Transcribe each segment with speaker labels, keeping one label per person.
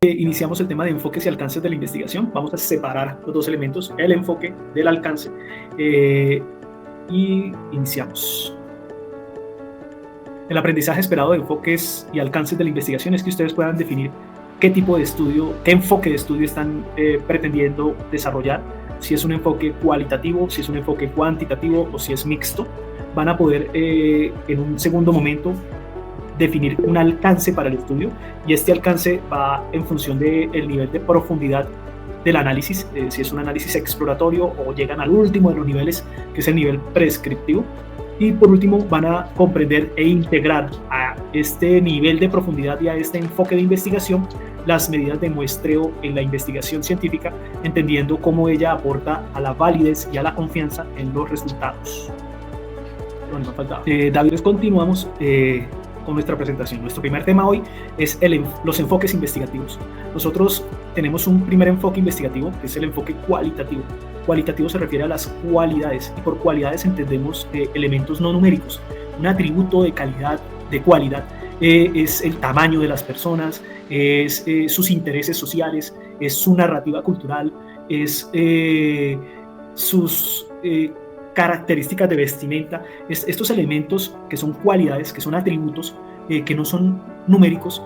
Speaker 1: Iniciamos el tema de enfoques y alcances de la investigación. Vamos a separar los dos elementos, el enfoque del alcance, y iniciamos. El aprendizaje esperado de enfoques y alcances de la investigación es que ustedes puedan definir qué tipo de estudio, qué enfoque de estudio están pretendiendo desarrollar, si es un enfoque cualitativo, si es un enfoque cuantitativo o si es mixto. Van a poder en un segundo momento definir un alcance para el estudio, y este alcance va en función del nivel de profundidad del análisis, si es un análisis exploratorio o llegan al último de los niveles, que es el nivel prescriptivo. Y por último van a comprender e integrar a este nivel de profundidad y a este enfoque de investigación las medidas de muestreo en la investigación científica, entendiendo cómo ella aporta a la validez y a la confianza en los resultados. Bueno, no faltaba. David, continuamos con nuestra presentación. Nuestro primer tema hoy es los enfoques investigativos. Nosotros tenemos un primer enfoque investigativo, que es el enfoque cualitativo. Cualitativo se refiere a las cualidades, y por cualidades entendemos elementos no numéricos. Un atributo de calidad, de cualidad, es el tamaño de las personas, es sus intereses sociales, es su narrativa cultural, es sus características de vestimenta. Estos elementos que son cualidades, que son atributos, que no son numéricos,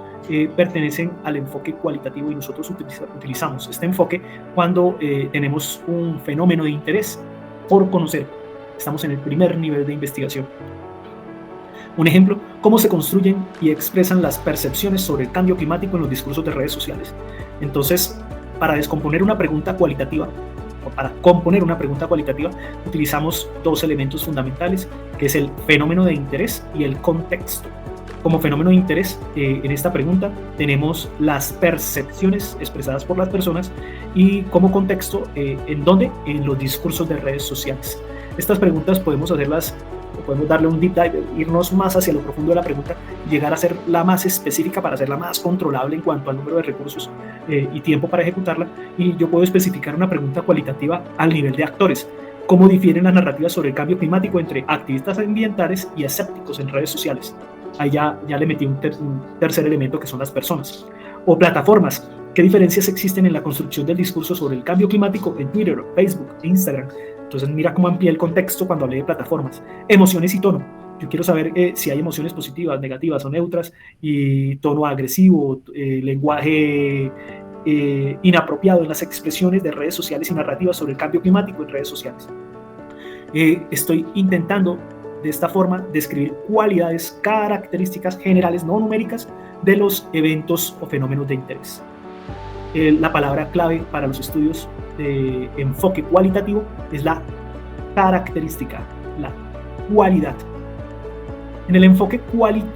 Speaker 1: pertenecen al enfoque cualitativo, y nosotros utilizamos este enfoque cuando tenemos un fenómeno de interés por conocer. Estamos en el primer nivel de investigación. Un ejemplo, cómo se construyen y expresan las percepciones sobre el cambio climático en los discursos de redes sociales. Entonces, para descomponer una pregunta cualitativa, o para componer una pregunta cualitativa, utilizamos dos elementos fundamentales, que es el fenómeno de interés y el contexto. Como fenómeno de interés, en esta pregunta tenemos las percepciones expresadas por las personas, y como contexto, ¿en dónde? En los discursos de redes sociales. Estas preguntas podemos hacerlas, o podemos darle un deep dive, irnos más hacia lo profundo de la pregunta, llegar a ser la más específica para hacerla más controlable en cuanto al número de recursos y tiempo para ejecutarla. Y yo puedo especificar una pregunta cualitativa al nivel de actores. ¿Cómo difieren las narrativas sobre el cambio climático entre activistas ambientales y escépticos en redes sociales? Ahí ya le metí un tercer elemento, que son las personas. O plataformas. ¿Qué diferencias existen en la construcción del discurso sobre el cambio climático en Twitter, Facebook e Instagram? Entonces mira cómo amplié el contexto cuando hablé de plataformas. Emociones y tono. Yo quiero saber si hay emociones positivas, negativas o neutras, y tono agresivo, lenguaje inapropiado en las expresiones de redes sociales y narrativas sobre el cambio climático en redes sociales. Estoy intentando de esta forma describir cualidades, características generales no numéricas de los eventos o fenómenos de interés. La palabra clave para los estudios de enfoque cualitativo es la característica, la cualidad. En el enfoque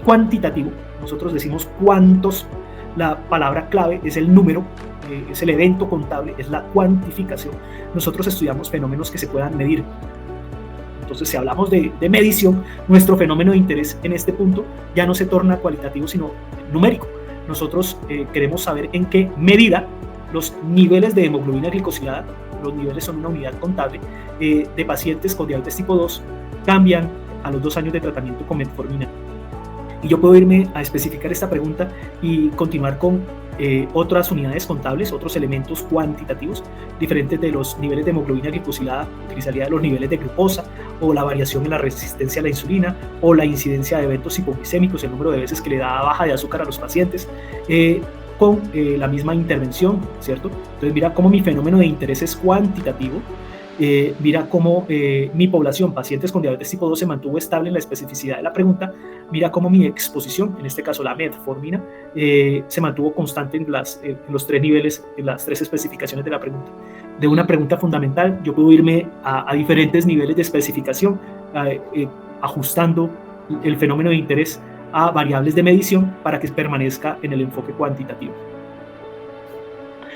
Speaker 1: cuantitativo, nosotros decimos cuántos. La palabra clave es el número, es el evento contable, es la cuantificación. Nosotros estudiamos fenómenos que se puedan medir. Entonces, si hablamos de medición, nuestro fenómeno de interés en este punto ya no se torna cualitativo, sino numérico. Nosotros queremos saber en qué medida los niveles de hemoglobina glicosilada, los niveles son una unidad contable, de pacientes con diabetes tipo 2 cambian a los 2 años de tratamiento con metformina. Y yo puedo irme a especificar esta pregunta y continuar con otras unidades contables, otros elementos cuantitativos diferentes de los niveles de hemoglobina glicosilada. Utilizaría los niveles de glucosa, o la variación en la resistencia a la insulina, o la incidencia de eventos hipoglicémicos, el número de veces que le da baja de azúcar a los pacientes, con la misma intervención, ¿cierto? Entonces mira cómo mi fenómeno de interés es cuantitativo. Mira cómo mi población, pacientes con diabetes tipo 2, se mantuvo estable en la especificidad de la pregunta. Mira cómo mi exposición, en este caso la metformina, se mantuvo constante en los 3 niveles, en las 3 especificaciones de la pregunta. De una pregunta fundamental, yo puedo irme a diferentes niveles de especificación, ajustando el fenómeno de interés a variables de medición para que permanezca en el enfoque cuantitativo.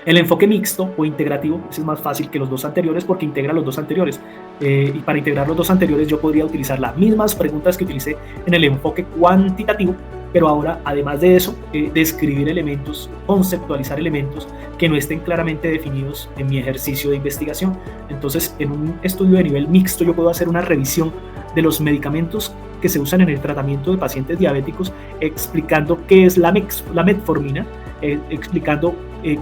Speaker 1: El enfoque mixto o integrativo es más fácil que los dos anteriores porque integra los dos anteriores. Y para integrar los dos anteriores yo podría utilizar las mismas preguntas que utilicé en el enfoque cuantitativo, pero ahora, además de eso, describir elementos, conceptualizar elementos que no estén claramente definidos en mi ejercicio de investigación. Entonces, en un estudio de nivel mixto yo puedo hacer una revisión de los medicamentos que se usan en el tratamiento de pacientes diabéticos, explicando qué es la metformina, explicando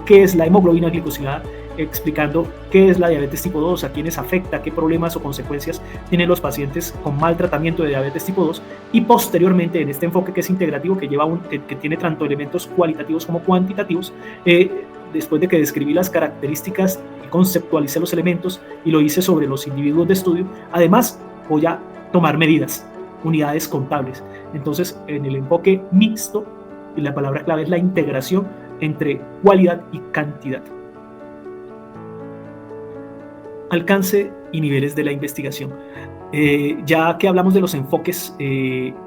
Speaker 1: qué es la hemoglobina glicosilada, explicando qué es la diabetes tipo 2, a quiénes afecta, qué problemas o consecuencias tienen los pacientes con mal tratamiento de diabetes tipo 2, y posteriormente en este enfoque que es integrativo, que tiene tanto elementos cualitativos como cuantitativos, después de que describí las características y conceptualicé los elementos y lo hice sobre los individuos de estudio, además voy a tomar medidas, unidades contables. Entonces, en el enfoque mixto, la palabra clave es la integración entre cualidad y cantidad. Alcance y niveles de la investigación. Ya que hablamos de los enfoques,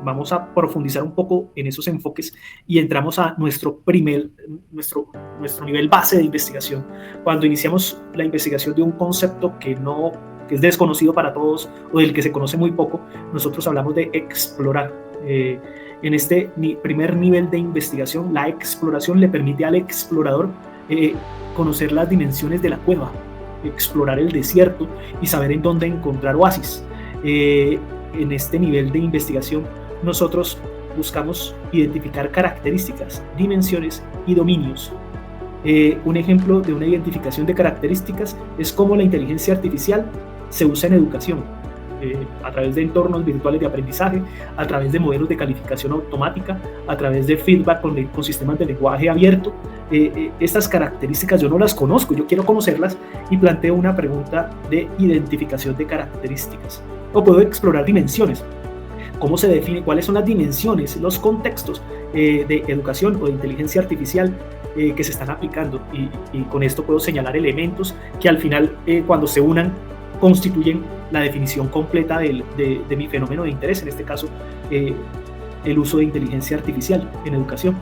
Speaker 1: vamos a profundizar un poco en esos enfoques y entramos a nuestro nivel base de investigación. Cuando iniciamos la investigación de un concepto que es desconocido para todos o del que se conoce muy poco, nosotros hablamos de explorar. En este primer nivel de investigación, la exploración le permite al explorador conocer las dimensiones de la cueva, explorar el desierto y saber en dónde encontrar oasis. En este nivel de investigación nosotros buscamos identificar características, dimensiones y dominios. Un ejemplo de una identificación de características es cómo la inteligencia artificial se usa en educación, a través de entornos virtuales de aprendizaje, a través de modelos de calificación automática, a través de feedback con sistemas de lenguaje abierto. Estas características yo no las conozco, yo quiero conocerlas y planteo una pregunta de identificación de características. O puedo explorar dimensiones. ¿Cómo se define? ¿Cuáles son las dimensiones, los contextos de educación o de inteligencia artificial que se están aplicando? Y con esto puedo señalar elementos que al final, cuando se unan, constituyen la definición completa de mi fenómeno de interés, en este caso el uso de inteligencia artificial en educación.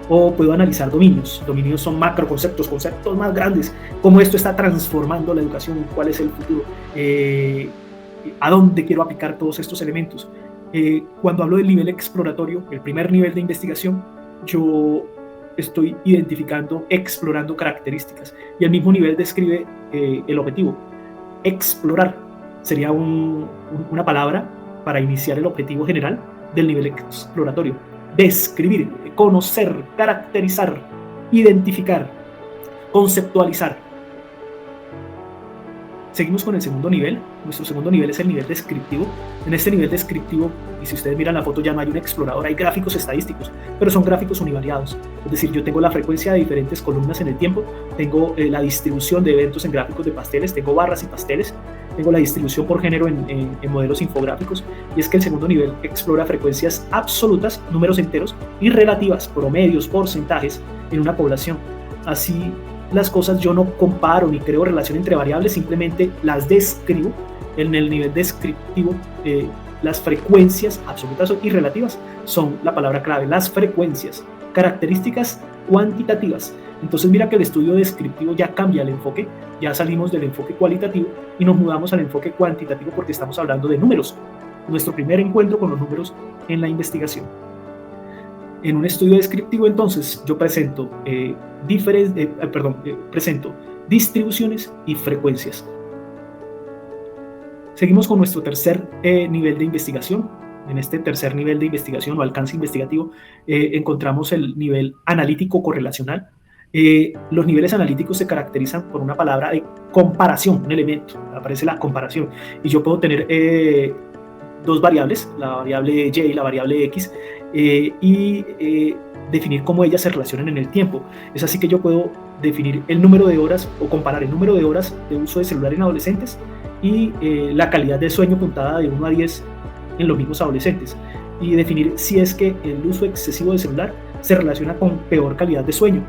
Speaker 1: O puedo analizar dominios. Dominios son macroconceptos, conceptos más grandes, cómo esto está transformando la educación, cuál es el futuro, a dónde quiero aplicar todos estos elementos. Cuando hablo del nivel exploratorio, el primer nivel de investigación, yo estoy identificando, explorando características, y el mismo nivel describe el objetivo. Explorar sería una palabra para iniciar el objetivo general del nivel exploratorio. Describir, conocer, caracterizar, identificar, conceptualizar. Seguimos con el segundo nivel. Nuestro segundo nivel es el nivel descriptivo. En este nivel descriptivo, y si ustedes miran la foto, ya no hay un explorador, hay gráficos estadísticos, pero son gráficos univariados. Es decir, yo tengo la frecuencia de diferentes columnas en el tiempo, tengo la distribución de eventos en gráficos de pasteles, tengo barras y pasteles, tengo la distribución por género en modelos infográficos, y es que el segundo nivel explora frecuencias absolutas, números enteros, y relativas, promedios, porcentajes en una población. Así las cosas yo no comparo ni creo relación entre variables, simplemente las describo. En el nivel descriptivo, las frecuencias absolutas y relativas son la palabra clave, las frecuencias, características cuantitativas. Entonces mira que el estudio descriptivo ya cambia el enfoque, ya salimos del enfoque cualitativo y nos mudamos al enfoque cuantitativo porque estamos hablando de números, nuestro primer encuentro con los números en la investigación. En un estudio descriptivo, entonces, yo presento, presento distribuciones y frecuencias. Seguimos con nuestro tercer nivel de investigación. En este tercer nivel de investigación o alcance investigativo encontramos el nivel analítico correlacional. Los niveles analíticos se caracterizan por una palabra de comparación, un elemento, aparece la comparación. Y yo puedo tener dos variables, la variable y y la variable x, y definir cómo ellas se relacionan en el tiempo. Es así que yo puedo definir el número de horas o comparar el número de horas de uso de celular en adolescentes y la calidad de sueño puntada de 1 a 10 en los mismos adolescentes, y definir si es que el uso excesivo de celular se relaciona con peor calidad de sueño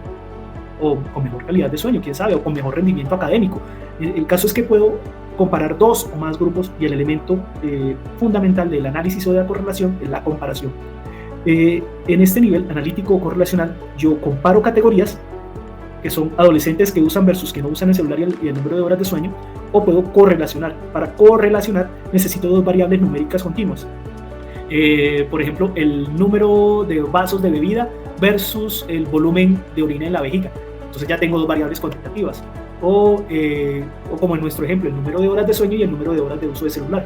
Speaker 1: o con mejor calidad de sueño, quién sabe, o con mejor rendimiento académico. El caso es que puedo comparar dos o más grupos y el elemento fundamental del análisis o de la correlación es la comparación. En este nivel analítico o correlacional yo comparo categorías que son adolescentes que usan versus que no usan el celular y el número de horas de sueño, o puedo correlacionar. Para correlacionar necesito dos variables numéricas continuas. Por ejemplo, el número de vasos de bebida versus el volumen de orina en la vejiga. Entonces ya tengo dos variables cuantitativas. O como en nuestro ejemplo, el número de horas de sueño y el número de horas de uso de celular.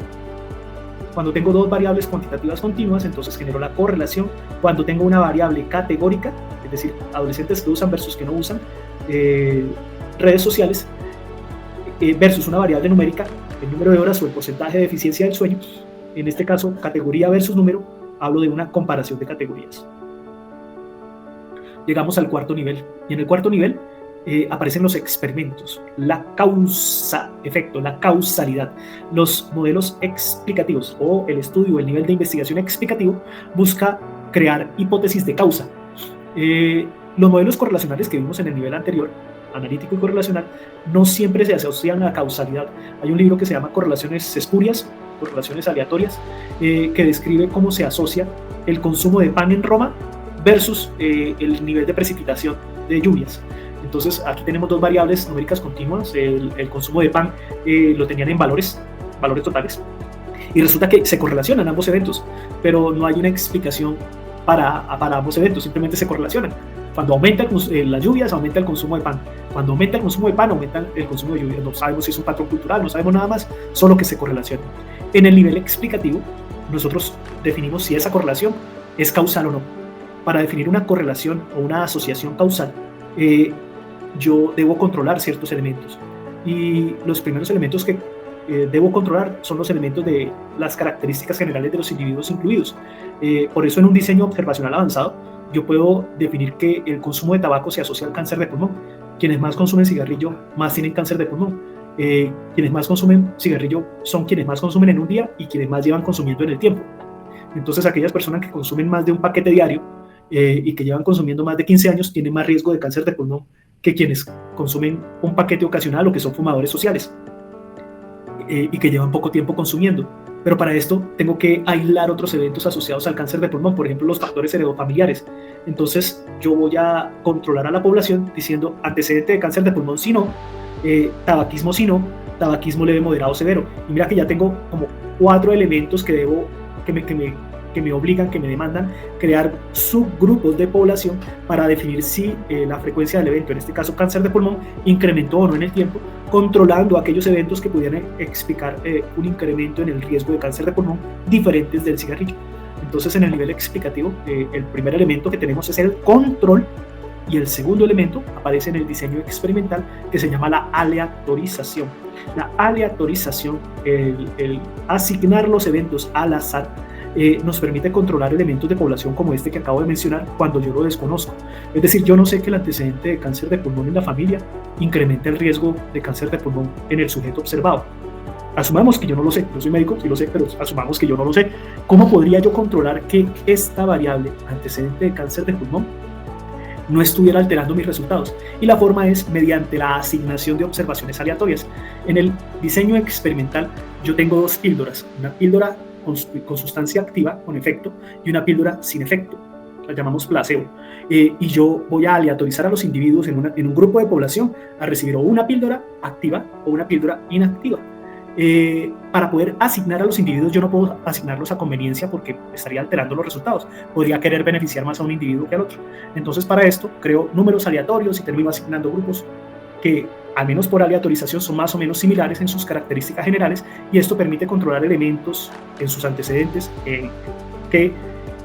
Speaker 1: Cuando tengo dos variables cuantitativas continuas, entonces genero la correlación. Cuando tengo una variable categórica, es decir, adolescentes que usan versus que no usan redes sociales, versus una variable numérica, el número de horas o el porcentaje de eficiencia del sueño, en este caso categoría versus número, hablo de una comparación de categorías. Llegamos al cuarto nivel, y en el cuarto nivel aparecen los experimentos, la causa-efecto, la causalidad. Los modelos explicativos o el estudio, el nivel de investigación explicativo busca crear hipótesis de causa. Los modelos correlacionales que vimos en el nivel anterior, analítico y correlacional, no siempre se asocian a causalidad. Hay un libro que se llama Correlaciones espurias, correlaciones aleatorias, que describe cómo se asocia el consumo de pan en Roma versus el nivel de precipitación de lluvias. Entonces aquí tenemos dos variables numéricas continuas. El consumo de pan lo tenían en valores totales, y resulta que se correlacionan ambos eventos, pero no hay una explicación para ambos eventos, simplemente se correlacionan. Cuando aumenta las lluvias, aumenta el consumo de pan. Cuando aumenta el consumo de pan, aumenta el consumo de lluvias. No sabemos si es un patrón cultural, no sabemos nada más, solo que se correlacionan. En el nivel explicativo, nosotros definimos si esa correlación es causal o no. Para definir una correlación o una asociación causal, yo debo controlar ciertos elementos. Y los primeros elementos que debo controlar son los elementos de las características generales de los individuos incluidos. Por eso en un diseño observacional avanzado, yo puedo definir que el consumo de tabaco se asocia al cáncer de pulmón. Quienes más consumen cigarrillo más tienen cáncer de pulmón. Quienes más consumen cigarrillo son quienes más consumen en un día y quienes más llevan consumiendo en el tiempo. Entonces aquellas personas que consumen más de un paquete diario y que llevan consumiendo más de 15 años tienen más riesgo de cáncer de pulmón que quienes consumen un paquete ocasional o que son fumadores sociales y que llevan poco tiempo consumiendo. Pero para esto tengo que aislar otros eventos asociados al cáncer de pulmón, por ejemplo, los factores heredofamiliares. Entonces, yo voy a controlar a la población diciendo antecedente de cáncer de pulmón si no, tabaquismo si no, tabaquismo leve, moderado, severo. Y mira que ya tengo como 4 elementos que me obligan, que me demandan crear subgrupos de población para definir si la frecuencia del evento, en este caso cáncer de pulmón, incrementó o no en el tiempo, controlando aquellos eventos que pudieran explicar un incremento en el riesgo de cáncer de pulmón diferentes del cigarrillo. Entonces, en el nivel explicativo, el primer elemento que tenemos es el control, y el segundo elemento aparece en el diseño experimental, que se llama la aleatorización. La aleatorización, el asignar los eventos al azar, nos permite controlar elementos de población como este que acabo de mencionar cuando yo lo desconozco. Es decir, yo no sé que el antecedente de cáncer de pulmón en la familia incrementa el riesgo de cáncer de pulmón en el sujeto observado. Asumamos que yo no lo sé, yo soy médico, sí lo sé, pero asumamos que yo no lo sé. ¿Cómo podría yo controlar que esta variable, antecedente de cáncer de pulmón, no estuviera alterando mis resultados? Y la forma es mediante la asignación de observaciones aleatorias. En el diseño experimental yo tengo 2 píldoras, una píldora con sustancia activa, con efecto, y una píldora sin efecto, la llamamos placebo, y yo voy a aleatorizar a los individuos en un grupo de población a recibir o una píldora activa o una píldora inactiva. Para poder asignar a los individuos, yo no puedo asignarlos a conveniencia porque estaría alterando los resultados. Podría querer beneficiar más a un individuo que al otro. Entonces, para esto, creo números aleatorios y termino asignando grupos que, al menos por aleatorización, son más o menos similares en sus características generales, y esto permite controlar elementos en sus antecedentes que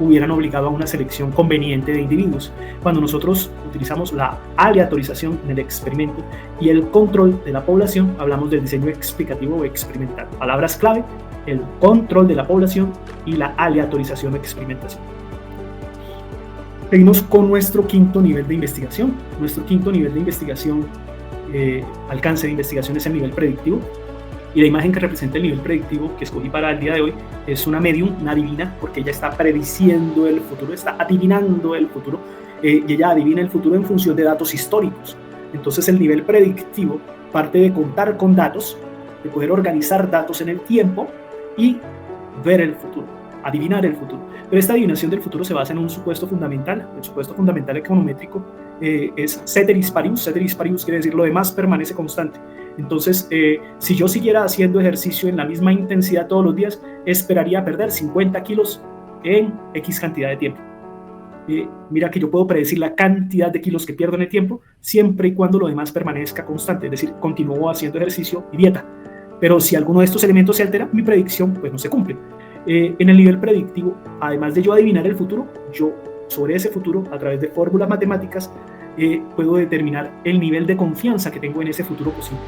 Speaker 1: hubieran obligado a una selección conveniente de individuos. Cuando nosotros utilizamos la aleatorización en el experimento y el control de la población, hablamos del diseño explicativo o experimental. Palabras clave: el control de la población y la aleatorización o experimentación. Seguimos con nuestro quinto nivel de investigación. Nuestro quinto nivel de investigación, alcance de investigación, es el nivel predictivo. Y la imagen que representa el nivel predictivo que escogí para el día de hoy es una medium, una adivina, porque ella está prediciendo el futuro, está adivinando el futuro, y ella adivina el futuro en función de datos históricos. Entonces, el nivel predictivo parte de contar con datos, de poder organizar datos en el tiempo y ver el futuro, adivinar el futuro. Pero esta adivinación del futuro se basa en un supuesto fundamental. El supuesto fundamental econométrico es ceteris paribus. Ceteris paribus quiere decir lo demás permanece constante. Entonces, si yo siguiera haciendo ejercicio en la misma intensidad todos los días, esperaría perder 50 kilos en X cantidad de tiempo. Mira que yo puedo predecir la cantidad de kilos que pierdo en el tiempo siempre y cuando lo demás permanezca constante, es decir, continúo haciendo ejercicio y dieta. Pero si alguno de estos elementos se altera, mi predicción pues no se cumple. En el nivel predictivo, además de yo adivinar el futuro, yo sobre ese futuro, a través de fórmulas matemáticas, puedo determinar el nivel de confianza que tengo en ese futuro posible.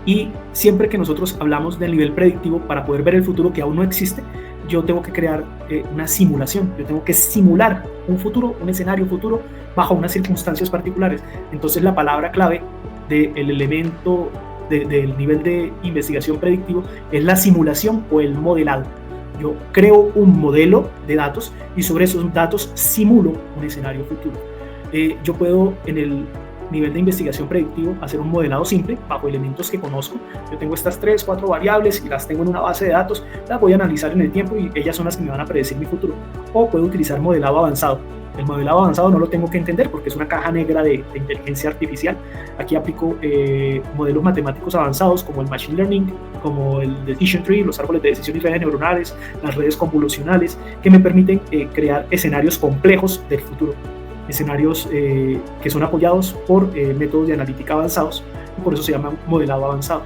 Speaker 1: Y siempre que nosotros hablamos del nivel predictivo, para poder ver el futuro que aún no existe, yo tengo que crear una simulación, yo tengo que simular un futuro, un escenario futuro, bajo unas circunstancias particulares. Entonces la palabra clave del elemento del nivel de investigación predictivo es la simulación o el modelado. Yo creo un modelo de datos y sobre esos datos simulo un escenario futuro. Yo puedo en el nivel de investigación predictivo hacer un modelado simple bajo elementos que conozco. Yo tengo estas 3, 4 variables y las tengo en una base de datos, las voy a analizar en el tiempo y ellas son las que me van a predecir mi futuro. O puedo utilizar modelado avanzado. El modelado avanzado no lo tengo que entender porque es una caja negra de inteligencia artificial. Aquí aplico modelos matemáticos avanzados como el machine learning, como el decision tree, los árboles de decisión y redes neuronales, las redes convolucionales, que me permiten crear escenarios complejos del futuro. Escenarios que son apoyados por métodos de analítica avanzados, y por eso se llama modelado avanzado.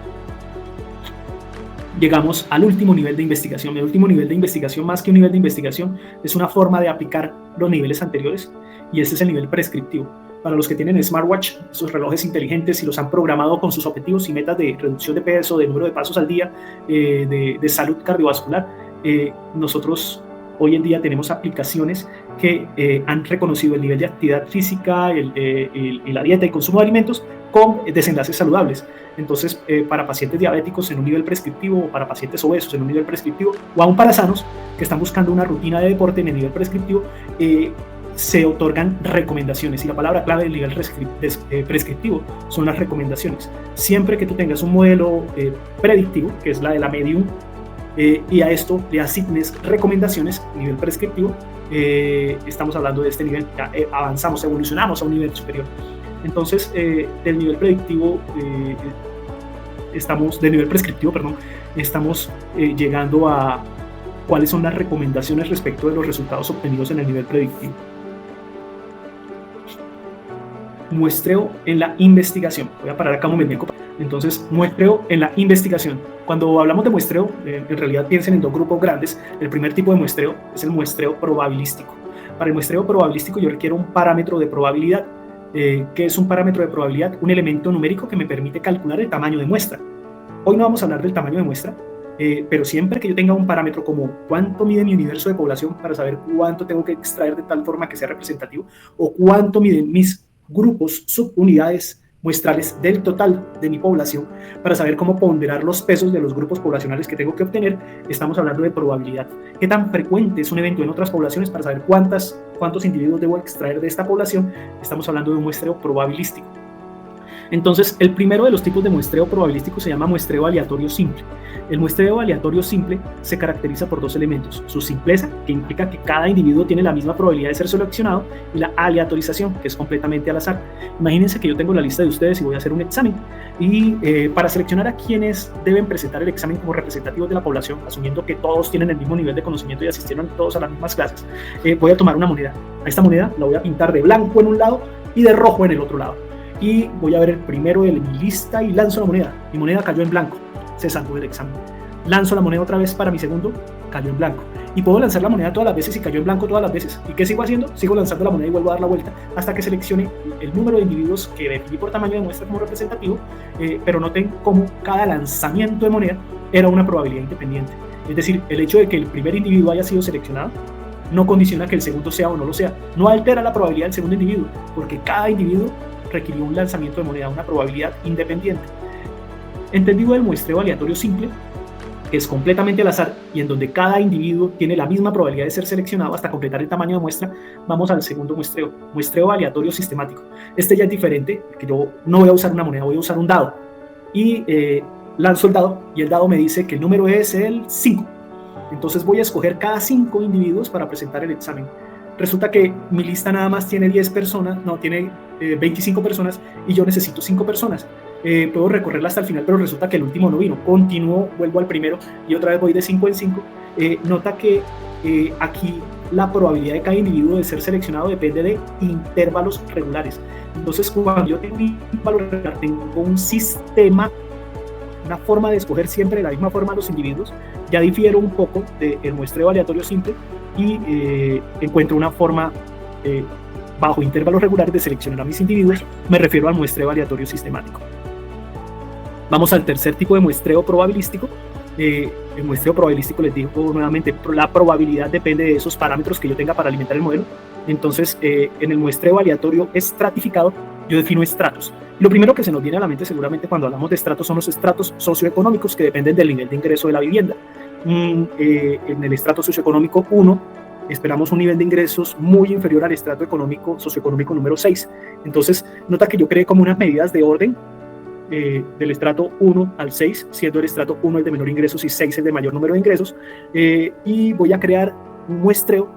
Speaker 1: Llegamos al último nivel de investigación. El último nivel de investigación, más que un nivel de investigación, es una forma de aplicar los niveles anteriores, y este es el nivel prescriptivo. Para los que tienen smartwatch, esos relojes inteligentes, y los han programado con sus objetivos y metas de reducción de peso, de número de pasos al día, de salud cardiovascular, nosotros hoy en día tenemos aplicaciones que han reconocido el nivel de actividad física, la dieta y consumo de alimentos con desenlaces saludables. Entonces, para pacientes diabéticos en un nivel prescriptivo, o para pacientes obesos en un nivel prescriptivo, o aún para sanos que están buscando una rutina de deporte en el nivel prescriptivo, se otorgan recomendaciones. Y la palabra clave del nivel prescriptivo son las recomendaciones. Siempre que tú tengas un modelo predictivo, que es la de la Medium, y a esto le asignes recomendaciones a nivel prescriptivo, estamos hablando de este nivel, ya avanzamos, evolucionamos a un nivel superior. Entonces, del nivel predictivo, del nivel prescriptivo, estamos llegando a cuáles son las recomendaciones respecto de los resultados obtenidos en el nivel predictivo. Muestreo en la investigación. Voy a parar acá un momento. Entonces, muestreo en la investigación. Cuando hablamos de muestreo, en realidad piensen en dos grupos grandes. El primer tipo de muestreo es el muestreo probabilístico. Para el muestreo probabilístico yo requiero un parámetro de probabilidad. ¿Qué es un parámetro de probabilidad? Un elemento numérico que me permite calcular el tamaño de muestra. Hoy no vamos a hablar del tamaño de muestra, pero siempre que yo tenga un parámetro como cuánto mide mi universo de población para saber cuánto tengo que extraer de tal forma que sea representativo, o cuánto miden mis grupos, subunidades muestrales del total de mi población, para saber cómo ponderar los pesos de los grupos poblacionales que tengo que obtener, estamos hablando de probabilidad. ¿Qué tan frecuente es un evento en otras poblaciones para saber cuántos individuos debo extraer de esta población? Estamos hablando de un muestreo probabilístico. Entonces, el primero de los tipos de muestreo probabilístico se llama muestreo aleatorio simple. El muestreo aleatorio simple se caracteriza por dos elementos: su simpleza, que implica que cada individuo tiene la misma probabilidad de ser seleccionado, y la aleatorización, que es completamente al azar. Imagínense que yo tengo la lista de ustedes y voy a hacer un examen, y para seleccionar a quienes deben presentar el examen como representativos de la población, asumiendo que todos tienen el mismo nivel de conocimiento y asistieron todos a las mismas clases, voy a tomar una moneda. A esta moneda la voy a pintar de blanco en un lado y de rojo en el otro lado. Y voy a ver el primero de mi lista y lanzo la moneda. Mi moneda cayó en blanco, se salvó del examen. Lanzo la moneda otra vez para mi segundo, cayó en blanco. Y puedo lanzar la moneda todas las veces y cayó en blanco todas las veces. ¿Y qué sigo haciendo? Sigo lanzando la moneda y vuelvo a dar la vuelta hasta que seleccione el número de individuos que definí por tamaño de muestra como representativo, pero noten cómo cada lanzamiento de moneda era una probabilidad independiente. Es decir, el hecho de que el primer individuo haya sido seleccionado no condiciona que el segundo sea o no lo sea. No altera la probabilidad del segundo individuo, porque cada individuo requirió un lanzamiento de moneda, una probabilidad independiente. Entendido el muestreo aleatorio simple, que es completamente al azar y en donde cada individuo tiene la misma probabilidad de ser seleccionado hasta completar el tamaño de muestra, vamos al segundo muestreo, muestreo aleatorio sistemático. Este ya es diferente, que yo no voy a usar una moneda, voy a usar un dado. Y lanzo el dado y el dado me dice que el número es el 5. Entonces voy a escoger cada 5 individuos para presentar el examen. Resulta que mi lista nada más tiene 25 personas y yo necesito 5 personas. Puedo recorrerla hasta el final, pero resulta que el último no vino. Continúo, vuelvo al primero y otra vez voy de 5 en 5. Nota que aquí la probabilidad de cada individuo de ser seleccionado depende de intervalos regulares. Entonces, cuando yo tengo un intervalo regular, tengo un sistema una forma de escoger siempre de la misma forma a los individuos, ya difiero un poco del muestreo aleatorio simple y encuentro una forma bajo intervalos regulares de seleccionar a mis individuos. Me refiero al muestreo aleatorio sistemático. Vamos al tercer tipo de muestreo probabilístico. El muestreo probabilístico, les digo nuevamente, la probabilidad depende de esos parámetros que yo tenga para alimentar el modelo. Entonces, en el muestreo aleatorio estratificado, yo defino estratos. Lo primero que se nos viene a la mente seguramente cuando hablamos de estratos son los estratos socioeconómicos, que dependen del nivel de ingreso de la vivienda. En el estrato socioeconómico 1 esperamos un nivel de ingresos muy inferior al estrato socioeconómico número 6. Entonces, nota que yo creé como unas medidas de orden del estrato 1 al 6, siendo el estrato 1 el de menor ingresos y 6 el de mayor número de ingresos, y voy a crear un muestreo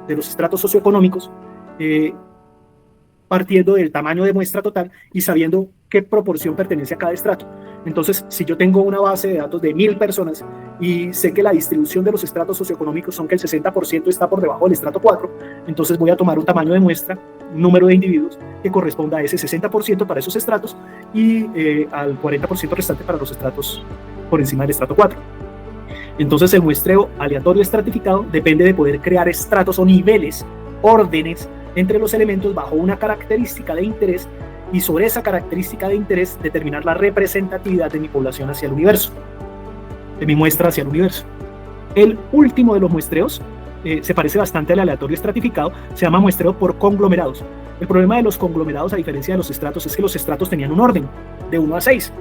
Speaker 1: de los estratos socioeconómicos partiendo del tamaño de muestra total y sabiendo qué proporción pertenece a cada estrato. Entonces, si yo tengo una base de datos de 1000 personas y sé que la distribución de los estratos socioeconómicos son que el 60% está por debajo del estrato 4, entonces voy a tomar un tamaño de muestra, un número de individuos que corresponda a ese 60% para esos estratos y al 40% restante para los estratos por encima del estrato 4. Entonces, el muestreo aleatorio estratificado depende de poder crear estratos o niveles, órdenes entre los elementos bajo una característica de interés y sobre esa característica de interés determinar la representatividad de mi población hacia el universo, de mi muestra hacia el universo. El último de los muestreos se parece bastante al aleatorio estratificado, se llama muestreo por conglomerados. El problema de los conglomerados, a diferencia de los estratos, es que los estratos tenían un orden, de 1 a 6,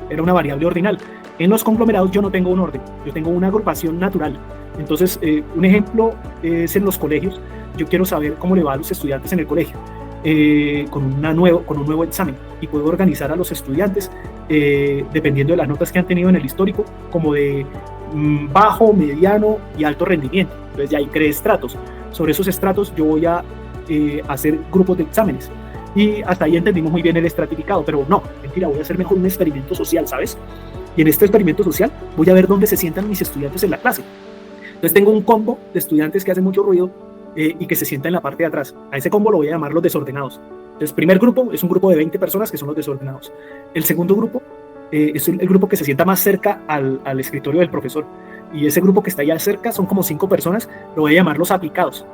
Speaker 1: era una variable ordinal. En los conglomerados yo no tengo un orden, yo tengo una agrupación natural. Entonces, un ejemplo es en los colegios. Yo quiero saber cómo le va a los estudiantes en el colegio con un nuevo examen, y puedo organizar a los estudiantes dependiendo de las notas que han tenido en el histórico, como de bajo, mediano y alto rendimiento. Entonces ya ahí creé estratos. Sobre esos estratos yo voy a hacer grupos de exámenes, y hasta ahí entendimos muy bien el estratificado. Pero no, mentira, voy a hacer mejor un experimento social, ¿sabes? Y en este experimento social voy a ver dónde se sientan mis estudiantes en la clase. Entonces tengo un combo de estudiantes que hacen mucho ruido y que se sientan en la parte de atrás. A ese combo lo voy a llamar los desordenados. Entonces, primer grupo es un grupo de 20 personas que son los desordenados. El segundo grupo es el grupo que se sienta más cerca al escritorio del profesor. Y ese grupo que está allá cerca son como 5 personas, lo voy a llamar los aplicados.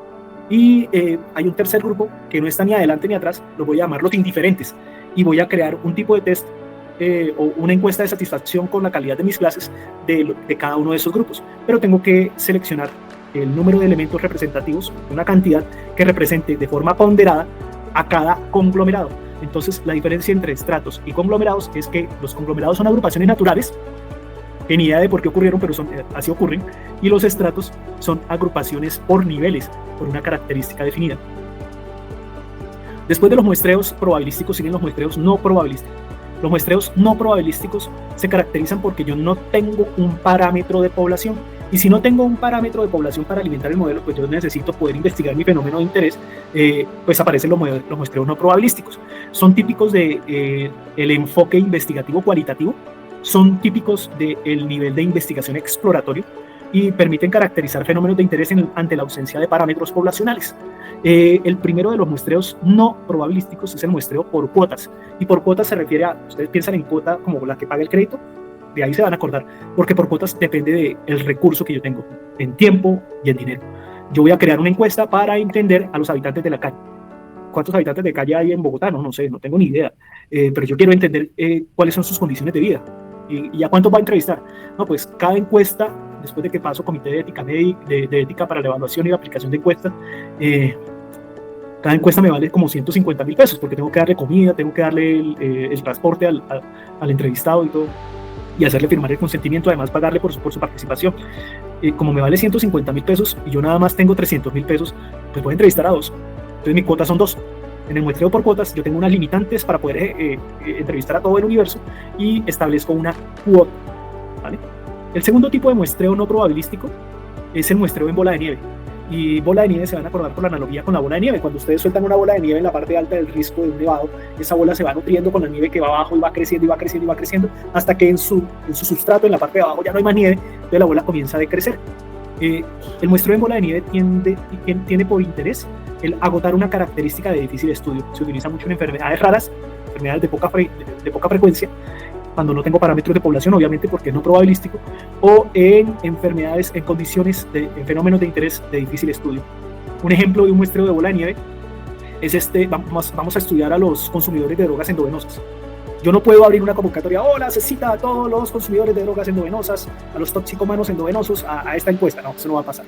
Speaker 1: Y hay un tercer grupo que no está ni adelante ni atrás, lo voy a llamar los indiferentes. Y voy a crear un tipo de test o una encuesta de satisfacción con la calidad de mis clases de cada uno de esos grupos. Pero tengo que seleccionar el número de elementos representativos, una cantidad que represente de forma ponderada a cada conglomerado. Entonces, la diferencia entre estratos y conglomerados es que los conglomerados son agrupaciones naturales, que ni idea de por qué ocurrieron, pero así ocurren, y los estratos son agrupaciones por niveles, por una característica definida. Después de los muestreos probabilísticos siguen los muestreos no probabilísticos. Los muestreos no probabilísticos se caracterizan porque yo no tengo un parámetro de población. Y si no tengo un parámetro de población para alimentar el modelo, pues yo necesito poder investigar mi fenómeno de interés, pues aparecen los muestreos no probabilísticos. Son típicos del enfoque investigativo cualitativo, son típicos del nivel de investigación exploratorio y permiten caracterizar fenómenos de interés ante la ausencia de parámetros poblacionales. El primero de los muestreos no probabilísticos es el muestreo por cuotas. Y por cuotas se refiere a, ustedes piensan en cuota como la que paga el crédito, de ahí se van a acordar, porque por cuotas depende del recurso que yo tengo, en tiempo y en dinero. Yo voy a crear una encuesta para entender a los habitantes de la calle. ¿Cuántos habitantes de calle hay en Bogotá? No sé, no tengo ni idea. Pero yo quiero entender cuáles son sus condiciones de vida. ¿Y a cuántos va a entrevistar? No, pues cada encuesta, después de que paso comité de ética, de ética para la evaluación y la aplicación de encuestas, cada encuesta me vale como 150.000 pesos, porque tengo que darle comida, tengo que darle el transporte al entrevistado y todo, y hacerle firmar el consentimiento, además pagarle por su participación. Como me vale 150.000 pesos y yo nada más tengo 300.000 pesos, pues voy a entrevistar a 2. Entonces mi cuota son 2. En el muestreo por cuotas yo tengo unas limitantes para poder entrevistar a todo el universo y establezco una cuota, ¿vale? El segundo tipo de muestreo no probabilístico es el muestreo en bola de nieve. Y bola de nieve se van a acordar por la analogía con la bola de nieve. Cuando ustedes sueltan una bola de nieve en la parte alta del risco de un nevado, esa bola se va nutriendo con la nieve que va abajo y va creciendo y va creciendo y va creciendo hasta que en su sustrato, en la parte de abajo, ya no hay más nieve, entonces la bola comienza a decrecer. El muestreo en bola de nieve tiene por interés el agotar una característica de difícil estudio. Se utiliza mucho en enfermedades raras, enfermedades de poca frecuencia, cuando no tengo parámetros de población, obviamente porque es no probabilístico, o en enfermedades, en condiciones, en fenómenos de interés de difícil estudio. Un ejemplo de un muestreo de bola de nieve es vamos a estudiar a los consumidores de drogas endovenosas. Yo no puedo abrir una convocatoria, hola, se cita a todos los consumidores de drogas endovenosas, a los toxicómanos endovenosos, a esta encuesta. No, eso no va a pasar,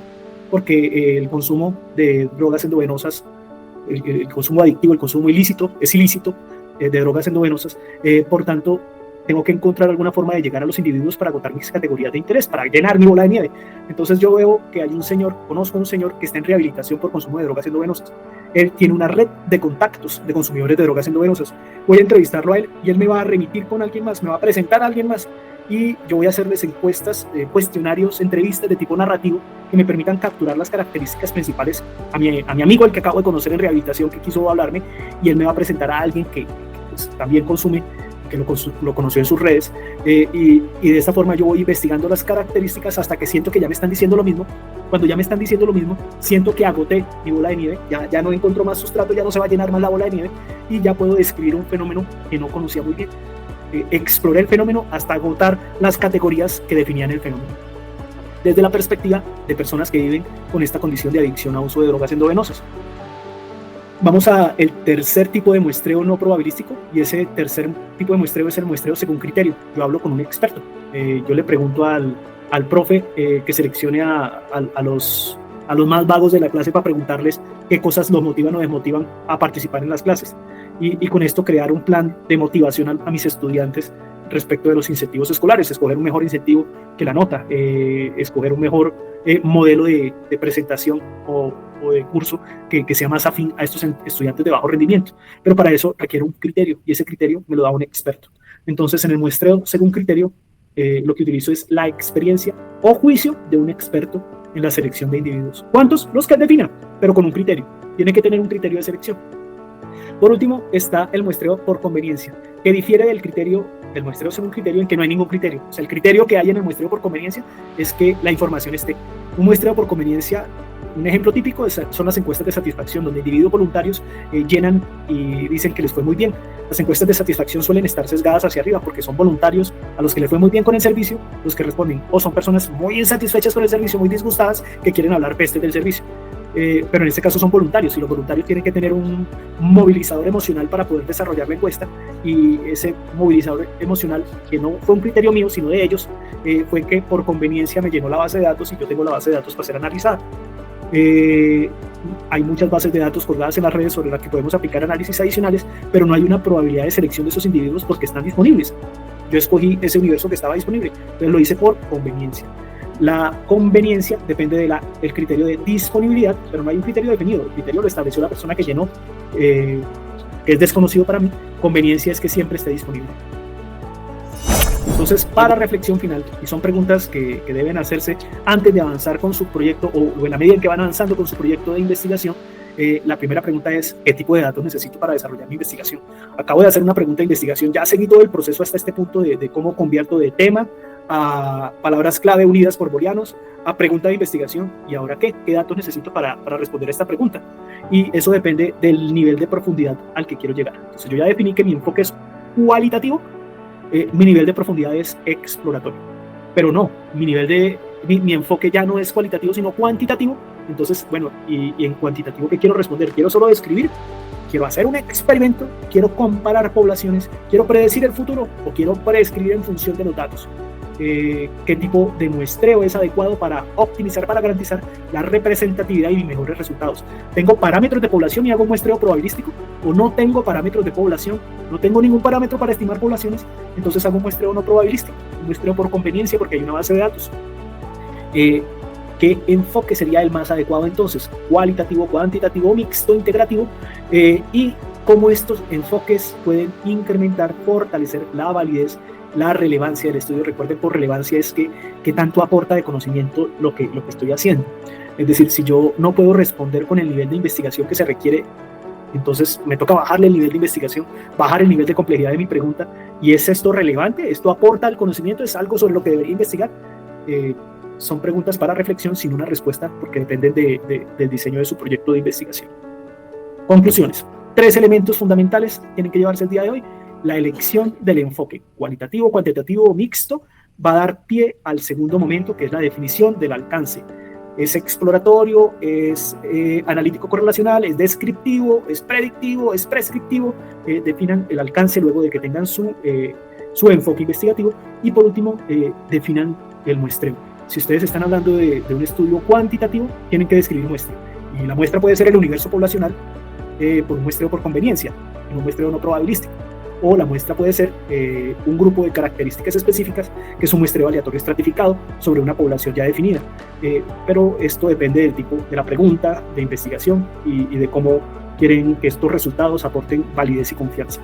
Speaker 1: porque el consumo de drogas endovenosas, el consumo adictivo, el consumo ilícito, es ilícito, de drogas endovenosas, por tanto, tengo que encontrar alguna forma de llegar a los individuos para agotar mis categorías de interés, para llenar mi bola de nieve. Entonces yo veo que hay un señor, conozco a un señor que está en rehabilitación por consumo de drogas endovenosas. Él tiene una red de contactos de consumidores de drogas endovenosas. Voy a entrevistarlo a él y él me va a remitir con alguien más, me va a presentar a alguien más y yo voy a hacerles encuestas, cuestionarios, entrevistas de tipo narrativo que me permitan capturar las características principales a mi amigo, el que acabo de conocer en rehabilitación, que quiso hablarme, y él me va a presentar a alguien que pues, también consume, que lo conoció en sus redes, y de esta forma yo voy investigando las características hasta que siento que ya me están diciendo lo mismo. Cuando ya me están diciendo lo mismo, siento que agoté mi bola de nieve, ya no encuentro más sustrato, ya no se va a llenar más la bola de nieve y ya puedo describir un fenómeno que no conocía muy bien. Exploré el fenómeno hasta agotar las categorías que definían el fenómeno, desde la perspectiva de personas que viven con esta condición de adicción a uso de drogas endovenosas. Vamos al tercer tipo de muestreo no probabilístico, y ese tercer tipo de muestreo es el muestreo según criterio. Yo hablo con un experto, yo le pregunto al profe que seleccione a los más vagos de la clase para preguntarles qué cosas los motivan o desmotivan a participar en las clases, y con esto crear un plan de motivación a mis estudiantes respecto de los incentivos escolares, escoger un mejor incentivo que la nota, escoger un mejor modelo de presentación o de curso que sea más afín a estos estudiantes de bajo rendimiento. Pero para eso requiere un criterio, y ese criterio me lo da un experto. Entonces, en el muestreo según criterio, lo que utilizo es la experiencia o juicio de un experto en la selección de individuos. ¿Cuántos? Los que él defina, pero con un criterio. Tiene que tener un criterio de selección. Por último, está el muestreo por conveniencia, que difiere del muestreo según criterio, en que no hay ningún criterio. O sea, el criterio que hay en el muestreo por conveniencia es que la información esté. Un muestreo por conveniencia, un ejemplo típico son las encuestas de satisfacción, donde individuos voluntarios llenan y dicen que les fue muy bien. Las encuestas de satisfacción suelen estar sesgadas hacia arriba porque son voluntarios a los que les fue muy bien con el servicio los que responden, o son personas muy insatisfechas con el servicio, muy disgustadas, que quieren hablar pestes del servicio. Pero en este caso son voluntarios, y los voluntarios tienen que tener un movilizador emocional para poder desarrollar la encuesta, y ese movilizador emocional, que no fue un criterio mío sino de ellos, fue que por conveniencia me llenó la base de datos y yo tengo la base de datos para ser analizada. Hay muchas bases de datos colgadas en las redes sobre las que podemos aplicar análisis adicionales, pero no hay una probabilidad de selección de esos individuos porque están disponibles. Yo escogí ese universo que estaba disponible, entonces lo hice por conveniencia. La conveniencia depende del criterio de disponibilidad, pero no hay un criterio definido. El criterio lo estableció la persona que llenó, que es desconocido para mí. Conveniencia es que siempre esté disponible. Entonces, para reflexión final, y son preguntas que deben hacerse antes de avanzar con su proyecto o en la medida en que van avanzando con su proyecto de investigación, la primera pregunta es: ¿qué tipo de datos necesito para desarrollar mi investigación? Acabo de hacer una pregunta de investigación, ya seguí todo el proceso hasta este punto de cómo convierto de tema a palabras clave unidas por booleanos, a pregunta de investigación, y ahora qué datos necesito para responder a esta pregunta. Y eso depende del nivel de profundidad al que quiero llegar. Entonces yo ya definí que mi enfoque es cualitativo, mi nivel de profundidad es exploratorio, pero no, mi enfoque ya no es cualitativo sino cuantitativo. Entonces, bueno, y en cuantitativo, ¿qué quiero responder? ¿Quiero solo describir? ¿Quiero hacer un experimento? ¿Quiero comparar poblaciones? ¿Quiero predecir el futuro? ¿O quiero prescribir en función de los datos? ¿Qué tipo de muestreo es adecuado para optimizar, para garantizar la representatividad y mejores resultados? ¿Tengo parámetros de población y hago muestreo probabilístico? ¿O no tengo parámetros de población? ¿No tengo ningún parámetro para estimar poblaciones? Entonces hago un muestreo no probabilístico, un muestreo por conveniencia porque hay una base de datos. ¿Qué enfoque sería el más adecuado entonces? ¿Cualitativo, cuantitativo, mixto, integrativo? Y cómo estos enfoques pueden incrementar, fortalecer la validez, la relevancia del estudio. Recuerden, por relevancia es que tanto aporta de conocimiento lo que estoy haciendo. Es decir, si yo no puedo responder con el nivel de investigación que se requiere, entonces me toca bajarle el nivel de investigación, bajar el nivel de complejidad de mi pregunta. ¿Y es esto relevante? ¿Esto aporta al conocimiento? ¿Es algo sobre lo que debería investigar? Son preguntas para reflexión sin una respuesta porque dependen del diseño de su proyecto de investigación. Conclusiones. 3 elementos fundamentales tienen que llevarse el día de hoy. la elección del enfoque cualitativo, cuantitativo o mixto va a dar pie al segundo momento, que es la definición del alcance. Es exploratorio, es analítico correlacional, es descriptivo, es predictivo, es prescriptivo. Definan el alcance luego de que tengan su enfoque investigativo. Y por último, definan el muestreo. Si ustedes están hablando de un estudio cuantitativo, tienen que describir muestreo. Y la muestra puede ser el universo poblacional por un muestreo por conveniencia, en un muestreo no probabilístico. O la muestra puede ser un grupo de características específicas, que es un muestreo aleatorio estratificado sobre una población ya definida. Pero esto depende del tipo de la pregunta, de investigación y de cómo quieren que estos resultados aporten validez y confianza.